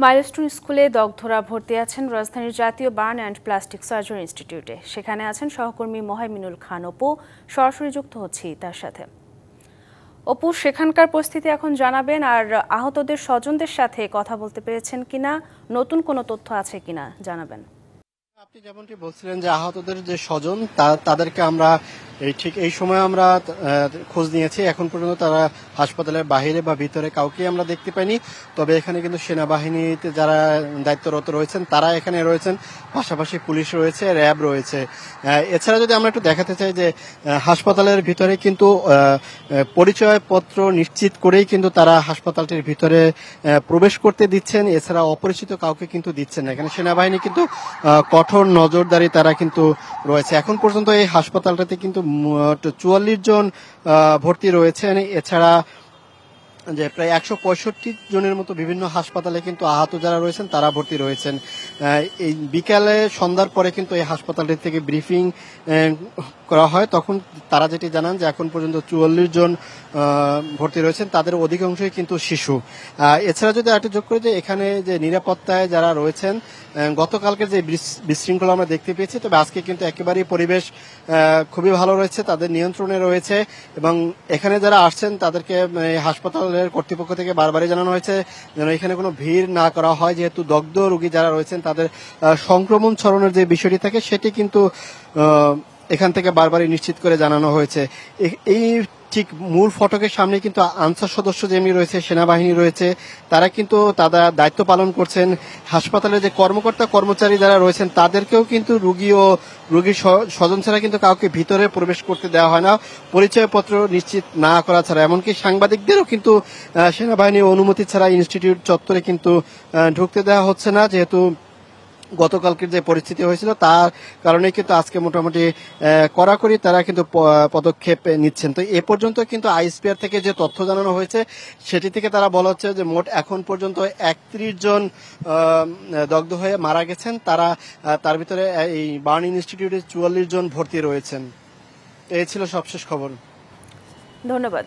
Milestone স্কুলে দগ্ধরা ভর্তি আছেন রাজধানীর জাতীয় বার্ন অ্যান্ড প্লাস্টিক সার্জারি ইনস্টিটিউটে। সেখানে আছেন সহকর্মী মোহাইমিনুল খান। অপু, সরাসরি যুক্ত হচ্ছি তার সাথে। অপু, সেখানকার পরিস্থিতি এখন জানাবেন, আর আহতদের স্বজনদের সাথে কথা বলতে পেরেছেন কিনা, নতুন কোনো তথ্য আছে কিনা জানাবেন। আপনি যেমনটি বলছিলেন যে আহতদের যে স্বজন তাদেরকে আমরা ঠিক এই সময় আমরা খোঁজ নিয়েছি। এখন পর্যন্ত তারা হাসপাতালের বাইরে বা ভিতরে কাউকে আমরা দেখতে পাইনি। তবে এখানে কিন্তু সেনাবাহিনীতে যারা দায়িত্বরত রয়েছেন তারা এখানে রয়েছেন, পাশাপাশি পুলিশ রয়েছে, র্যাব রয়েছে। এছাড়া যদি আমরা একটু দেখাতে চাই যে হাসপাতালের ভিতরে কিন্তু পরিচয়পত্র নিশ্চিত করেই কিন্তু তারা হাসপাতালটির ভিতরে প্রবেশ করতে দিচ্ছেন। এছাড়া অপরিচিত কাউকে কিন্তু দিচ্ছেন না। এখানে সেনাবাহিনী কিন্তু কঠোর নজরদারি তারা কিন্তু রয়েছে। এখন পর্যন্ত এই হাসপাতালটাতে কিন্তু 44 জন ভর্তি রয়েছেন। এছাড়া যে প্রায় 165 জনের মতো বিভিন্ন হাসপাতালে কিন্তু আহত যারা রয়েছেন তারা ভর্তি রয়েছেন। এই বিকালে সন্ধ্যার পরে কিন্তু এই হাসপাতালটি থেকে ব্রিফিং করা হয়। তখন তারা যেটি জানান যে এখন পর্যন্ত 44 জন ভর্তি রয়েছেন, তাদের অধিকাংশই কিন্তু শিশু। এছাড়া যদি আরেকটু যোগ করি যে এখানে যে নিরাপত্তায় যারা রয়েছেন, গতকালকে যে বিশৃঙ্খলা আমরা দেখতে পেয়েছি, তবে আজকে কিন্তু একেবারেই পরিবেশ খুবই ভালো রয়েছে, তাদের নিয়ন্ত্রণে রয়েছে। এবং এখানে যারা আসছেন তাদেরকে হাসপাতালের কর্তৃপক্ষ থেকে বারবারই জানানো হয়েছে যেন এখানে কোনো ভিড় না করা হয়, যেহেতু দগ্ধ রোগী যারা রয়েছেন তাদের সংক্রমণ ছড়ানোর যে বিষয়টি থাকে সেটি কিন্তু এখান থেকে বারবারই নিশ্চিত করে জানানো হয়েছে। এই ঠিক মূল ফটকের সামনে কিন্তু আনসার সদস্য যেমনি রয়েছে, সেনাবাহিনী রয়েছে, তারা কিন্তু তারা দায়িত্ব পালন করছেন। হাসপাতালে যে কর্মকর্তা কর্মচারী যারা রয়েছেন তাদেরকেও কিন্তু রোগী ও রোগীর স্বজন ছাড়া কিন্তু কাউকে ভিতরে প্রবেশ করতে দেওয়া হয় না, পরিচয়পত্র নিশ্চিত না করা ছাড়া। এমনকি সাংবাদিকদেরও কিন্তু সেনাবাহিনীর অনুমতি ছাড়া ইনস্টিটিউট চত্বরে কিন্তু ঢুকতে দেওয়া হচ্ছে না, যেহেতু গতকালকের যে পরিস্থিতি হয়েছিল তার কারণে কিন্তু আজকে মোটামুটি কড়াকড়ি তারা কিন্তু পদক্ষেপ নিচ্ছেন। তো এ পর্যন্ত কিন্তু আইএসপিআর থেকে যে তথ্য জানানো হয়েছে সেটি থেকে তারা বলা হচ্ছে যে মোট এখন পর্যন্ত 31 জন দগ্ধ হয়ে মারা গেছেন। তার ভিতরে এই বার্ন ইনস্টিটিউটে 44 জন ভর্তি রয়েছেন। এই ছিল সবশেষ খবর। ধন্যবাদ।